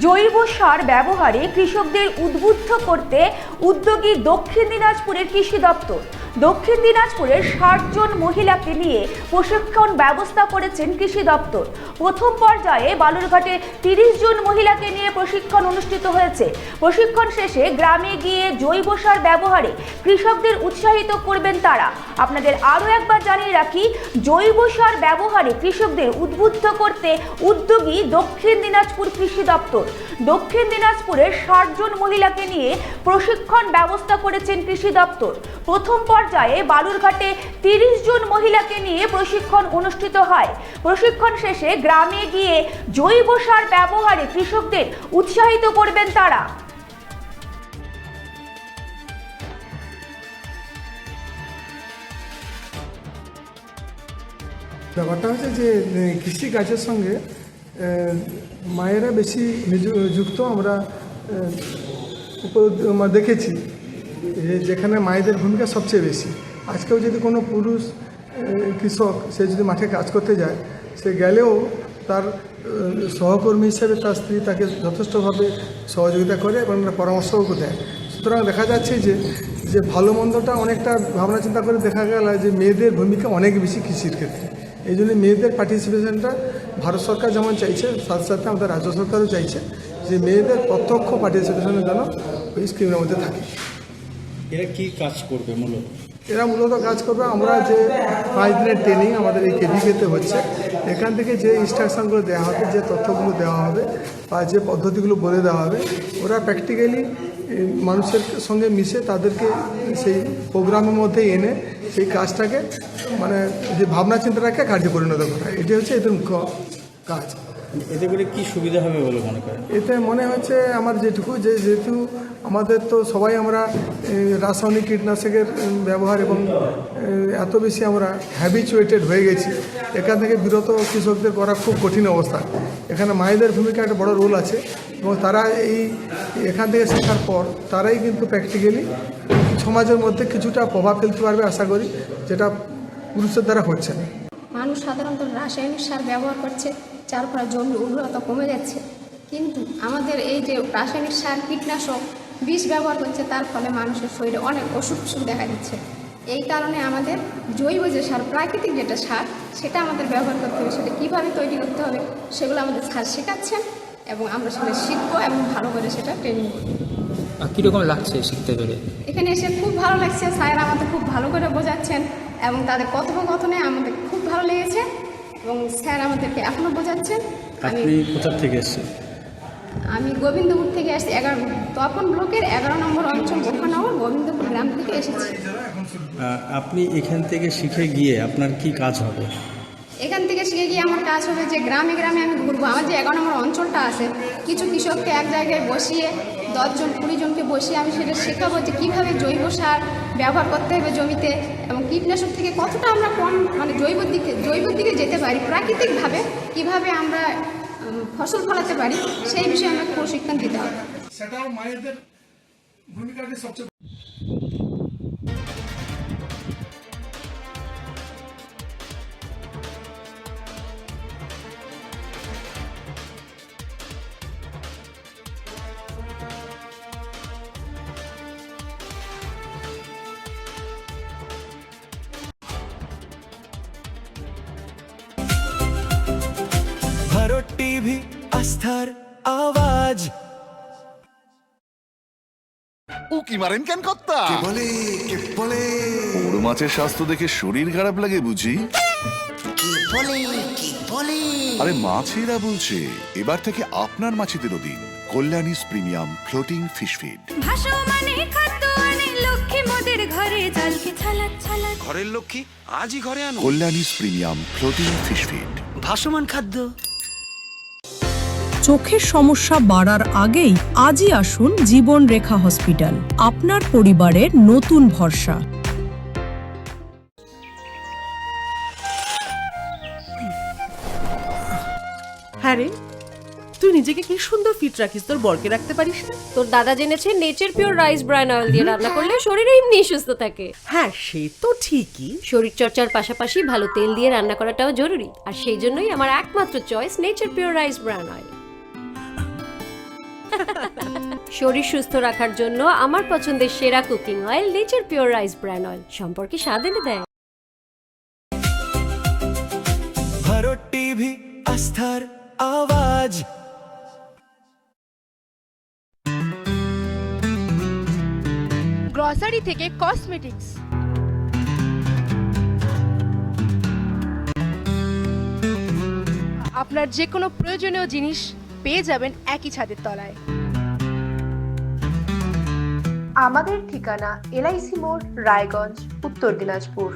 জৈব সার ব্যবহারে কৃষকদের উদ্বুদ্ধ করতে উদ্যোগী দক্ষিণ দিনাজপুরের কৃষি দপ্তর। দক্ষিণ দিনাজপুরের ৬০ জন মহিলাকে নিয়ে প্রশিক্ষণ ব্যবস্থা করেছেন কৃষি দপ্তর। প্রথম পর্যায়ে বালুরঘাটে ৩০ জন মহিলাকে নিয়ে প্রশিক্ষণ অনুষ্ঠিত হয়েছে। প্রশিক্ষণ শেষে গ্রামে গিয়ে জৈব সার ব্যবহারে কৃষকদের উৎসাহিত করবেন তারা। আপনাদের আরও একবার জানিয়ে রাখি, জৈব সার ব্যবহারে কৃষকদের উদ্বুদ্ধ করতে উদ্যোগী দক্ষিণ দিনাজপুর কৃষি দপ্তর। দক্ষিণ দিনাজপুরের ৬০ জন মহিলাকে নিয়ে প্রশিক্ষণ ব্যবস্থা করেছেন কৃষি দপ্তর। প্রথম পর্যায়ে বালুরঘাটে ৩০ জন মহিলাকে নিয়ে প্রশিক্ষণ অনুষ্ঠিত হয়। প্রশিক্ষণ শেষে গ্রামে গিয়ে জৈব সার ব্যবহারে কৃষকদের উৎসাহিত করবেন তারা। ব্যাপারটা হচ্ছে যে কৃষিকাজের সঙ্গে মায়েরা বেশি যুক্ত আমরা দেখেছি, যেখানে মায়েদের ভূমিকা সবচেয়ে বেশি। আজকেও যদি কোনো পুরুষ কৃষক সে যদি মাঠে কাজ করতে যায়, সে গেলেও তার সহকর্মী হিসেবে তার স্ত্রী তাকে যথেষ্টভাবে সহযোগিতা করে এবং পরামর্শও দেয়। সুতরাং দেখা যাচ্ছে যে ভালো মন্দটা অনেকটা ভাবনা চিন্তা করে দেখা গেল যে মেয়েদের ভূমিকা অনেক বেশি কৃষির ক্ষেত্রে। এই জন্য মেয়েদের পার্টিসিপেশনটা ভারত সরকার যেমন চাইছে, সাথে সাথে আমাদের রাজ্য সরকারও চাইছে যে মেয়েদের প্রত্যক্ষ পার্টিসিপেশনের জন্য ওই স্কিমের মধ্যে থাকে। এরা কি কাজ করবে মূলত? এরা মূলত কাজ করবে, আমরা যে 5 দিনের ট্রেনিং আমাদের এই কেভিকেতে হচ্ছে, এখান থেকে যে ইনস্ট্রাকশনগুলো দেওয়া হবে, যে তথ্যগুলো দেওয়া হবে বা যে পদ্ধতিগুলো বলে দেওয়া হবে, ওরা প্র্যাকটিক্যালি মানুষের সঙ্গে মিশে তাদেরকে সেই প্রোগ্রামের মধ্যে এনে সেই কাজটাকে মানে যে ভাবনা চিন্তাটাকে কার্যে পরিণত করা, এটি হচ্ছে এদের মুখ্য কাজ। এতে করে কি সুবিধা হবে বলে মনে করেন? এতে মনে হচ্ছে আমার যেটুকু যেহেতু আমাদের তো সবাই আমরা রাসায়নিক কীটনাশকের ব্যবহার এবং এত বেশি আমরা হ্যাবিচুয়েটেড হয়ে গেছি, এখান থেকে বিরত কৃষকদের করা খুব কঠিন অবস্থা। এখানে মায়েদের ভূমিকা একটা বড় রোল আছে এবং তারা এখান থেকে শেখার পর তারাই কিন্তু প্র্যাকটিক্যালি সমাজের মধ্যে কিছুটা প্রভাব ফেলতে পারবে আশা করি, যেটা পুরুষের দ্বারা হচ্ছে না। মানুষ সাধারণত রাসায়নিক সার ব্যবহার করছে, যার ফলে জমির উর্বরতা কমে যাচ্ছে। কিন্তু আমাদের এই যে রাসায়নিক সার, কীটনাশক, বিষ ব্যবহার করছে, তার ফলে মানুষের শরীরে অনেক অসুখ দেখা দিচ্ছে। এই কারণে আমাদের জৈব যে সার, প্রাকৃতিক যেটা সার, সেটা আমাদের ব্যবহার করতে হবে। সেটা কীভাবে তৈরি করতে হবে সেগুলো আমাদের স্যার শেখাচ্ছেন এবং আমরা সেটা শিখবো এবং ভালো করে সেটা ট্রেনিং করবো। কীরকম লাগছে শিখতে পেরে? এখানে এসে খুব ভালো লাগছে, স্যার আমাদের খুব ভালো করে বোঝাচ্ছেন এবং তাদের কথোপকথনে আমাদের খুব ভালো লেগেছে এবং স্যার আমাদেরকে এখনও বোঝাচ্ছেন। আপনি কোথা থেকে এসেছেন? আমি গোবিন্দপুর থেকে আসছি, তপন ব্লকের 11 নম্বর অঞ্চল গোখানগর গোবিন্দপুর গ্রাম থেকে এসেছি। আপনি এখান থেকে শিখে গিয়ে আপনার কি কাজ হবে? এখান থেকে শিখে গিয়ে আমার কাজ হবে যে গ্রামে গ্রামে আমি ঘুরবো। আমার যে 11 নম্বর অঞ্চলটা আছে, কিছু কৃষককে এক জায়গায় বসিয়ে 10 জন 20 জনকে বসিয়ে আমি সেটা শেখাবো যে কীভাবে জৈব সার ব্যবহার করতে হবে জমিতে এবং কীটনাশক থেকে কতটা আমরা কম মানে জৈব দিকে যেতে পারি, প্রাকৃতিকভাবে কীভাবে আমরা ফসল ফলাতে পারি, সেই বিষয়ে আমাকে প্রশিক্ষণ দিতে হবে। সেটাও মায়েদের ভূমিকাটি সবচেয়ে। ভারত টিভি, আস্থার আওয়াজ। উকি মারেন কেন কর্তা? কে বলে বড় মাছের স্বাস্থ্য দেখে শরীর খারাপ লাগে বুঝি? কে বলে আরে মাছেরা বলছে, এবার থেকে আপনার মাছেদেরও দিন কল্যাণীস প্রিমিয়াম ফ্লোটিং ফিশ ফিড। ঘরের লক্ষ্মী আজই ঘরে আনো কল্যাণীস প্রিমিয়াম ফ্লোটিং ফিশ ফিড। ভাসমান খাদ্য। চোখের সমস্যা বাড়ার আগেই আজই আসুন জীবন রেখা হসপিটাল, আপনার পরিবারের নতুন ভরসা। হ্যাঁ রে, তুই নিজেকে কি সুন্দর ফিট রাখিস, তোর বরকে রাখতে পারিস না? তোর দাদা জেনেছে nature pure rice bran oil দিয়ে রান্না করলে শরীর এমনি সুস্থ থাকে। হ্যাঁ সে তো ঠিকই, শরীর চর্চার পাশাপাশি ভালো তেল দিয়ে রান্না করাটাও জরুরি, আর সেই জন্যই আমার একমাত্র choice nature pure rice bran oil. শরীর সুস্থ রাখার জন্য আমার পছন্দের সেরা cooking oil nature pure rice bran oil সম্পর্কে স্বাদ এনে দেয়। ভারত টিভি আস্থার আওয়াজ। গ্রসারি থেকে কসমেটিক্স, আপনার যে কোনো প্রয়োজনীয় জিনিস পেয়ে যাবেন একই ছাদের তলায়। আমাদের ঠিকানা LIC মোড়, রায়গঞ্জ, উত্তর দিনাজপুর।